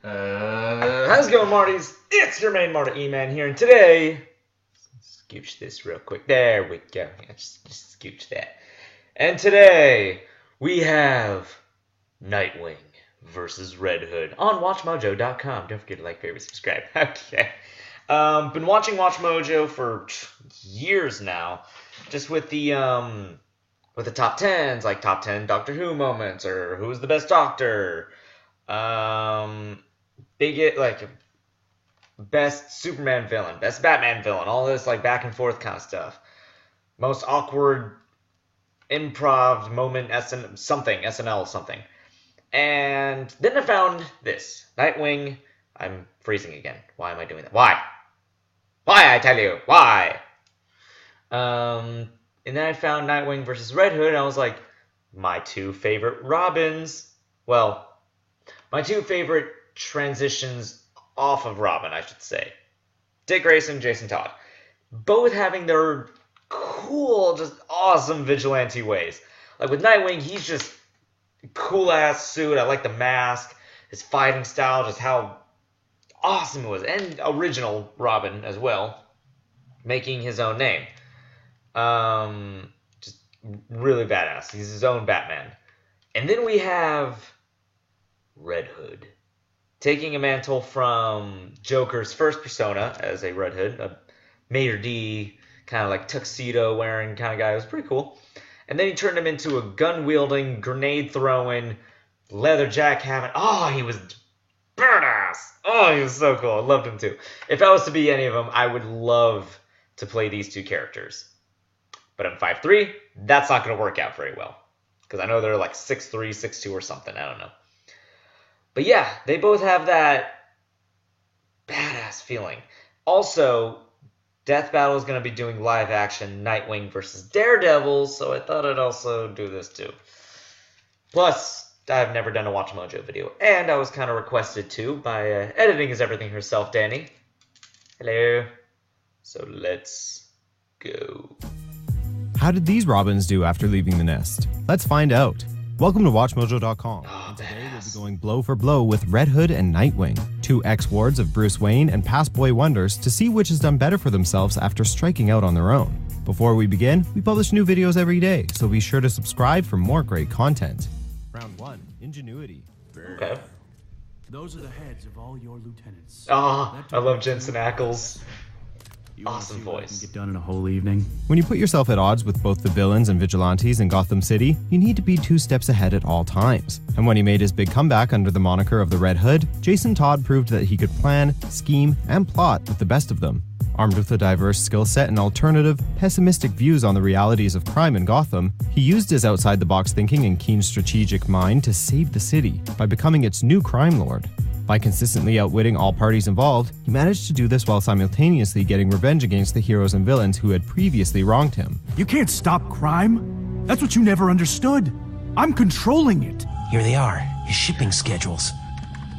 How's it going, Martys? It's your main Marty E-Man here, and today, scooch this real quick. There we go. Yeah, just scooch that. And today, we have Nightwing versus Red Hood on Watchmojo.com. Don't forget to like, favorite, subscribe. Okay. Been watching Watchmojo for years now, just with the top 10s, like top 10 Doctor Who moments, or who's the best Doctor, best Superman villain, best Batman villain, all this like back and forth kind of stuff. Most awkward improv moment, SNL something. And then I found this, Nightwing. I'm freezing again. Why am I doing that? Why, I tell you, why? And then I found Nightwing versus Red Hood, and I was like, my two favorite Robins. Well, my two favorite transitions off of Robin, I should say. Dick Grayson, Jason Todd. Both having their cool, just awesome vigilante ways. Like with Nightwing, he's just cool-ass suit. I like the mask. His fighting style, just how awesome it was. And original Robin as well, making his own name. Just really badass. He's his own Batman. And then we have Red Hood, taking a mantle from Joker's first persona as a Red Hood, a Mater D, kind of like tuxedo wearing kind of guy. It was pretty cool. And then he turned him into a gun-wielding, grenade-throwing, leather jackhammer. Oh, he was badass. Oh, he was so cool. I loved him too. If I was to be any of them, I would love to play these two characters. But I'm 5'3", that's not going to work out very well. Because I know they're like 6'3", 6'2", or something. I don't know. But yeah, they both have that badass feeling. Also, Death Battle is going to be doing live action Nightwing versus Daredevil, so I thought I'd also do this too. Plus, I've never done a Watchmojo video, and I was kind of requested to by Editing Is Everything herself, Danny. Hello. So let's go. How did these Robins do after leaving the nest? Let's find out. Welcome to Watchmojo.com. Oh, today we'll be going blow for blow with Red Hood and Nightwing, two ex-wards of Bruce Wayne and past boy wonders, to see which has done better for themselves after striking out on their own. Before we begin, we publish new videos every day, so be sure to subscribe for more great content. Round 1. Ingenuity. Okay. Those are the heads of all your lieutenants. Oh, I love Jensen Ackles. Awesome voice. Get done in a whole evening. When you put yourself at odds with both the villains and vigilantes in Gotham City, you need to be 2 steps ahead at all times. And when he made his big comeback under the moniker of the Red Hood, Jason Todd proved that he could plan, scheme, and plot with the best of them. Armed with a diverse skill set and alternative, pessimistic views on the realities of crime in Gotham, he used his outside-the-box thinking and keen strategic mind to save the city by becoming its new crime lord. By consistently outwitting all parties involved, he managed to do this while simultaneously getting revenge against the heroes and villains who had previously wronged him. You can't stop crime. That's what you never understood. I'm controlling it. Here they are, his shipping schedules.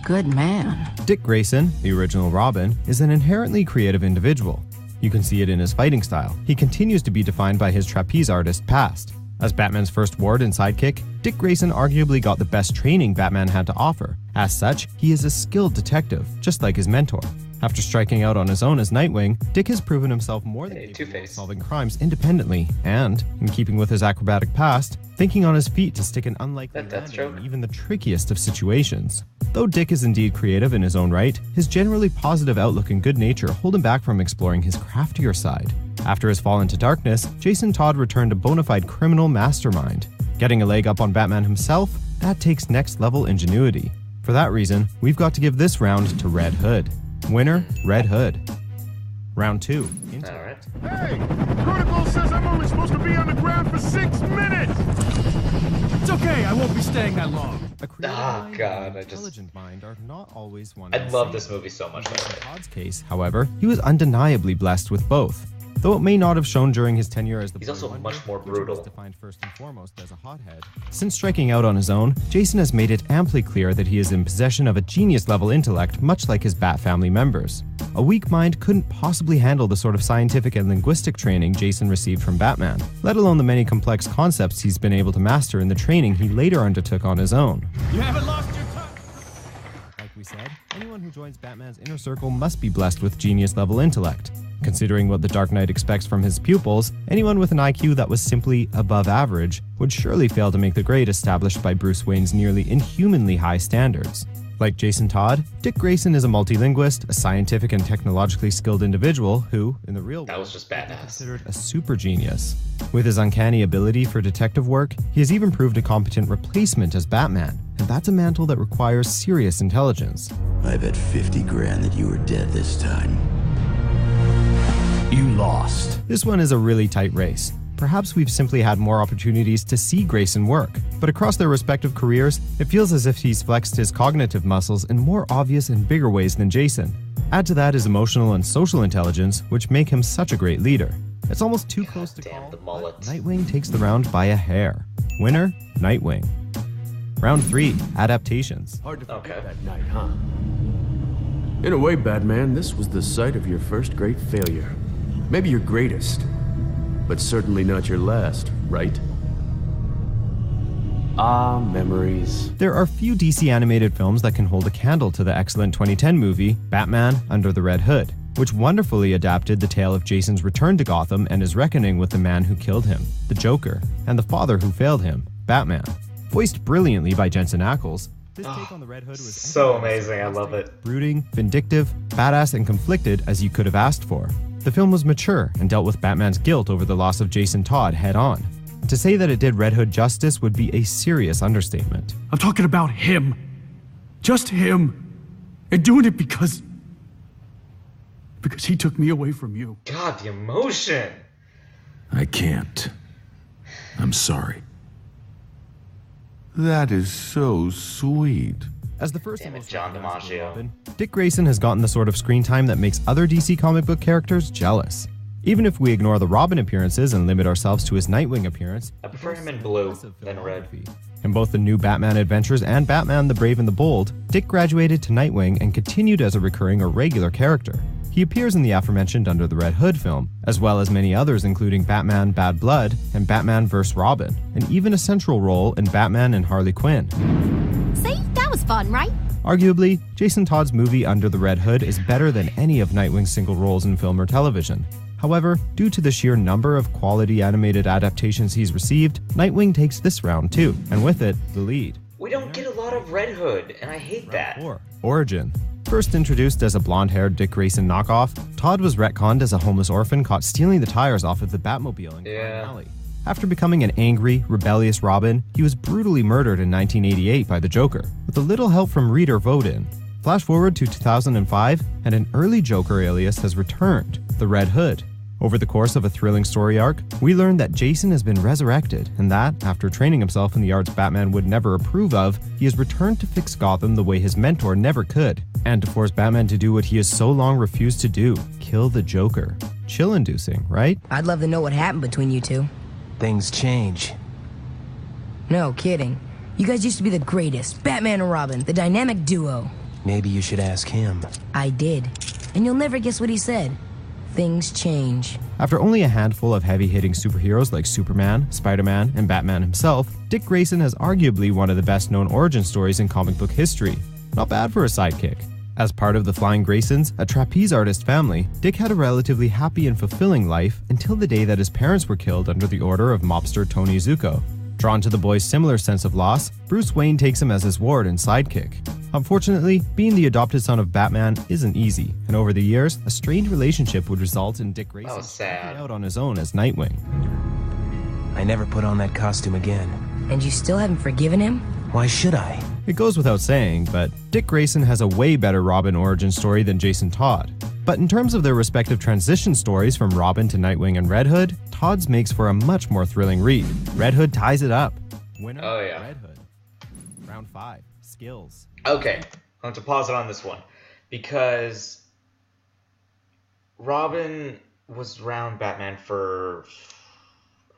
Good man. Dick Grayson, the original Robin, is an inherently creative individual. You can see it in his fighting style. He continues to be defined by his trapeze artist past. As Batman's first ward and sidekick, Dick Grayson arguably got the best training Batman had to offer. As such, he is a skilled detective, just like his mentor. After striking out on his own as Nightwing, Dick has proven himself more than capable of solving crimes independently, and, in keeping with his acrobatic past, thinking on his feet to stick an unlikely landing in even the trickiest of situations. Though Dick is indeed creative in his own right, his generally positive outlook and good nature hold him back from exploring his craftier side. After his fall into darkness, Jason Todd returned a bona fide criminal mastermind. Getting a leg up on Batman himself, that takes next level ingenuity. For that reason, we've got to give this round to Red Hood. Winner, Red Hood. Round 2. Alright. Hey! Protocol says I'm only supposed to be on the ground for 6 minutes! It's okay, I won't be staying that long. Oh god, intelligent mind are not always one. I love this movie so much. In Todd's case, however, he was undeniably blessed with both. Though it may not have shown during his tenure as the He's also much more brutal. Defined first and foremost as a hothead. Since striking out on his own, Jason has made it amply clear that he is in possession of a genius-level intellect, much like his Bat family members. A weak mind couldn't possibly handle the sort of scientific and linguistic training Jason received from Batman, let alone the many complex concepts he's been able to master in the training he later undertook on his own. You haven't lost your touch! Like we we said, anyone who joins Batman's inner circle must be blessed with genius-level intellect. Considering what the Dark Knight expects from his pupils, anyone with an IQ that was simply above average would surely fail to make the grade established by Bruce Wayne's nearly inhumanly high standards. Like Jason Todd, Dick Grayson is a multilinguist, a scientific and technologically skilled individual who, in the real world, was just is badass. considered a super genius. With his uncanny ability for detective work, he has even proved a competent replacement as Batman, and that's a mantle that requires serious intelligence. I bet 50 grand that you were dead this time. You lost. This one is a really tight race. Perhaps we've simply had more opportunities to see Grayson work, but across their respective careers, it feels as if he's flexed his cognitive muscles in more obvious and bigger ways than Jason. Add to that his emotional and social intelligence, which make him such a great leader. It's almost too close to call, the mullet. but Nightwing takes the round by a hair. Winner, Nightwing. Round 3, Adaptations. Hard to forget Okay. that night, huh? In a way, Batman, this was the site of your first great failure. Maybe your greatest, but certainly not your last, right? Ah, memories. There are few DC animated films that can hold a candle to the excellent 2010 movie, Batman Under the Red Hood, which wonderfully adapted the tale of Jason's return to Gotham and his reckoning with the man who killed him, the Joker, and the father who failed him, Batman. Voiced brilliantly by Jensen Ackles, this take on the Red Hood was So amazing, I love it. brooding, vindictive, badass, and conflicted as you could have asked for. The film was mature and dealt with Batman's guilt over the loss of Jason Todd head on. To say that it did Red Hood justice would be a serious understatement. I'm talking about him. Just him. And doing it because he took me away from you. God, the emotion. I can't. I'm sorry. That is so sweet. As the first Damn and it, most John recognizable DiMaggio. Robin, Dick Grayson has gotten the sort of screen time that makes other DC comic book characters jealous. Even if we ignore the Robin appearances and limit ourselves to his Nightwing appearance, I prefer him in blue than red. in both the new Batman Adventures and Batman the Brave and the Bold, Dick graduated to Nightwing and continued as a recurring or regular character. He appears in the aforementioned Under the Red Hood film, as well as many others including Batman Bad Blood and Batman vs. Robin, and even a central role in Batman and Harley Quinn. See? That was fun, right? Arguably, Jason Todd's movie Under the Red Hood is better than any of Nightwing's single roles in film or television. However, due to the sheer number of quality animated adaptations he's received, Nightwing takes this round too, and with it, the lead. We don't get a lot of Red Hood, and I hate that. 4. Origin. First introduced as a blonde-haired Dick Grayson knockoff, Todd was retconned as a homeless orphan caught stealing the tires off of the Batmobile in Crime Alley. After becoming an angry, rebellious Robin, he was brutally murdered in 1988 by the Joker, with a little help from reader vote-in. Flash forward to 2005, and an early Joker alias has returned, the Red Hood. Over the course of a thrilling story arc, we learn that Jason has been resurrected, and that, after training himself in the arts Batman would never approve of, he has returned to fix Gotham the way his mentor never could, and to force Batman to do what he has so long refused to do, kill the Joker. Chill-inducing, right? I'd love to know what happened between you two. Things change. No kidding. You guys used to be the greatest. Batman and Robin, the dynamic duo. Maybe you should ask him. I did. And you'll never guess what he said. Things change. After only a handful of heavy-hitting superheroes like Superman, Spider-Man, and Batman himself, Dick Grayson has arguably one of the best-known origin stories in comic book history. Not bad for a sidekick. As part of the Flying Graysons, a trapeze artist family, Dick had a relatively happy and fulfilling life until the day that his parents were killed under the order of mobster Tony Zuko. Drawn to the boy's similar sense of loss, Bruce Wayne takes him as his ward and sidekick. Unfortunately, being the adopted son of Batman isn't easy, and over the years, a strained relationship would result in Dick Grayson stepping out on his own as Nightwing. I never put on that costume again. And you still haven't forgiven him? Why should I? It goes without saying, but Dick Grayson has a way better Robin origin story than Jason Todd. But in terms of their respective transition stories from Robin to Nightwing and Red Hood, Todd's makes for a much more thrilling read. Red Hood ties it up. Winner, Red Hood. Round 5, skills. Okay, I want to pause it on this one because Robin was around Batman for,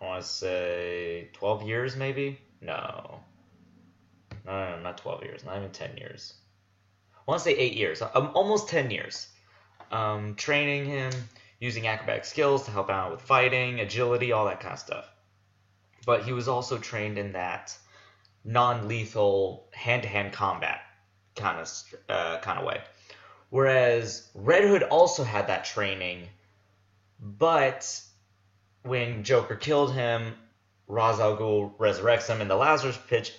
I want to say, 12 years maybe? No, not 12 years, not even 10 years. I want to say 8 years, almost 10 years. Training him, using acrobatic skills to help out with fighting, agility, all that kind of stuff. But he was also trained in that non-lethal hand-to-hand combat. kind of way. Whereas Red Hood also had that training, but when Joker killed him, Ra's al Ghul resurrects him in the Lazarus pit,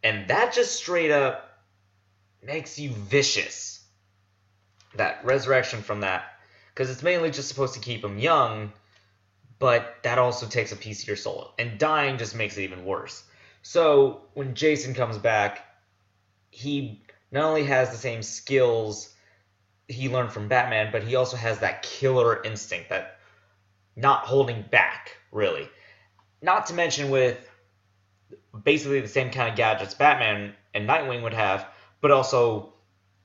and that just straight up makes you vicious. That resurrection from that, because it's mainly just supposed to keep him young, but that also takes a piece of your soul, and dying just makes it even worse. So when Jason comes back, he not only has the same skills he learned from Batman, but he also has that killer instinct, that not holding back, really. Not to mention with basically the same kind of gadgets Batman and Nightwing would have, but also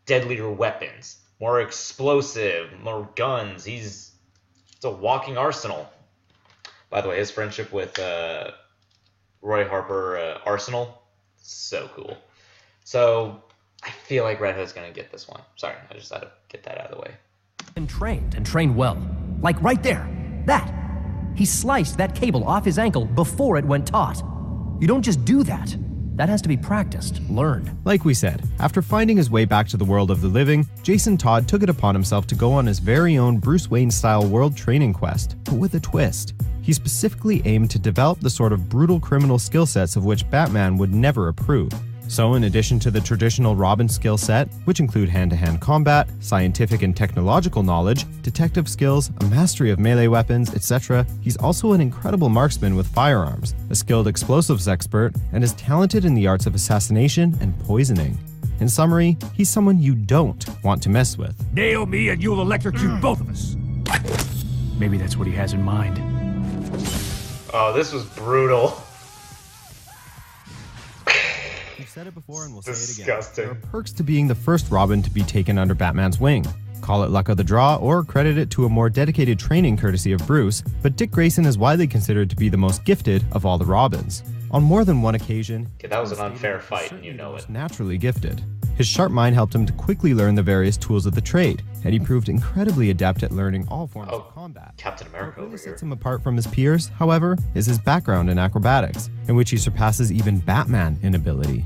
deadlier weapons, more explosive, more guns. It's a walking arsenal. By the way, his friendship with Roy Harper, Arsenal, so cool. So I feel like Red Hood's going to get this one. Sorry, I just had to get that out of the way. And trained well. Like right there. That. He sliced that cable off his ankle before it went taut. You don't just do that. That has to be practiced, learned. Like we said, after finding his way back to the world of the living, Jason Todd took it upon himself to go on his very own Bruce Wayne-style world training quest, but with a twist. He specifically aimed to develop the sort of brutal criminal skill sets of which Batman would never approve. So in addition to the traditional Robin skill set, which include hand-to-hand combat, scientific and technological knowledge, detective skills, a mastery of melee weapons, etc., he's also an incredible marksman with firearms, a skilled explosives expert, and is talented in the arts of assassination and poisoning. In summary, he's someone you don't want to mess with. Nail me and you'll electrocute both of us. Maybe that's what he has in mind. Oh, this was brutal. We've said it before and we'll say it again. Disgusting. There are perks to being the first Robin to be taken under Batman's wing. Call it luck of the draw or credit it to a more dedicated training courtesy of Bruce, but Dick Grayson is widely considered to be the most gifted of all the Robins. On more than one occasion, Okay, that was an unfair fight, and you know it. was naturally gifted. His sharp mind helped him to quickly learn the various tools of the trade, and he proved incredibly adept at learning all forms of combat. Captain America What over really here. sets him apart from his peers, however, is his background in acrobatics, in which he surpasses even Batman in ability.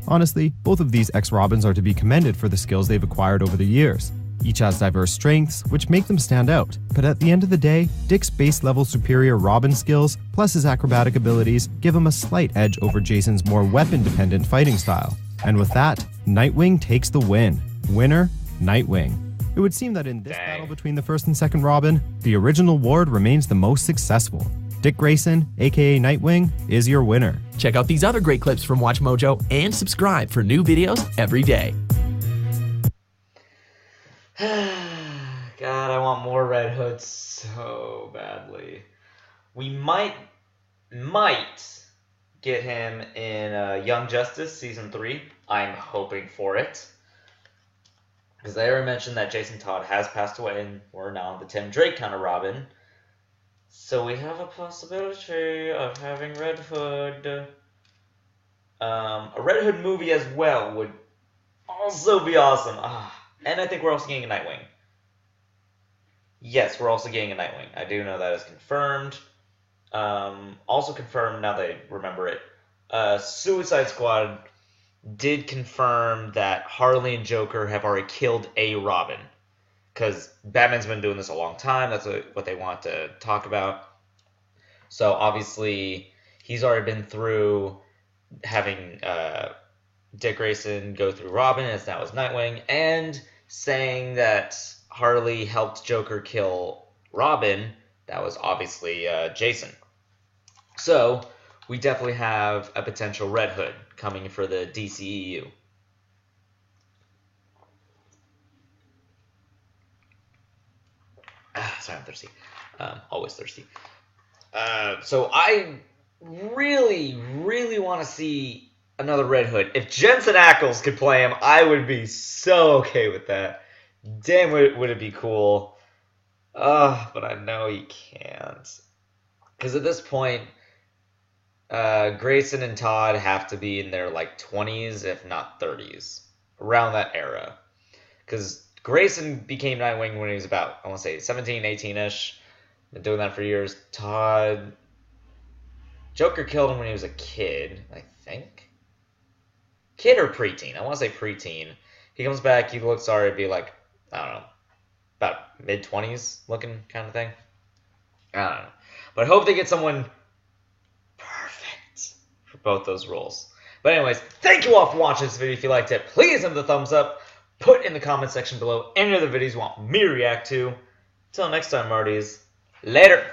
Honestly, both of these ex-Robins are to be commended for the skills they've acquired over the years. Each has diverse strengths, which make them stand out. But at the end of the day, Dick's base-level superior Robin skills, plus his acrobatic abilities, give him a slight edge over Jason's more weapon-dependent fighting style. And with that, Nightwing takes the win. Winner, Nightwing. It would seem that in this battle between the first and second Robin, the original Ward remains the most successful. Dick Grayson, aka Nightwing, is your winner. Check out these other great clips from Watchmojo and subscribe for new videos every day. God, I want more Red Hood so badly. We might get him in Young Justice Season 3. I'm hoping for it. Because they already mentioned that Jason Todd has passed away and we're now the Tim Drake kind of Robin. So we have a possibility of having Red Hood. A Red Hood movie as well would also be awesome. And I think we're also getting a Nightwing. Yes, we're also getting a Nightwing. I do know that is confirmed. Also confirmed, now that I remember it, Suicide Squad did confirm that Harley and Joker have already killed a Robin. Because Batman's been doing this a long time. That's what they want to talk about. So obviously, he's already been through having Dick Grayson go through Robin, as now is Nightwing, and saying that Harley helped Joker kill Robin. That was obviously Jason. So we definitely have a potential Red Hood coming for the DCEU. Sorry, I'm thirsty. Always thirsty. So I really, really want to see another Red Hood. If Jensen Ackles could play him, I would be so okay with that. Damn, would it be cool. But I know he can't. Because at this point, Grayson and Todd have to be in their, 20s, if not 30s. Around that era. Because Grayson became Nightwing when he was about, I want to say, 17, 18-ish. Been doing that for years. Todd, Joker killed him when he was a kid, I think. Kid or preteen? I want to say preteen. He comes back, he looks already be like, I don't know, about mid-20s looking kind of thing. I don't know. But I hope they get someone perfect for both those roles. But anyways, thank you all for watching this video. If you liked it, please give it a thumbs up. Put in the comment section below any other videos you want me to react to. Until next time, Marties. Later.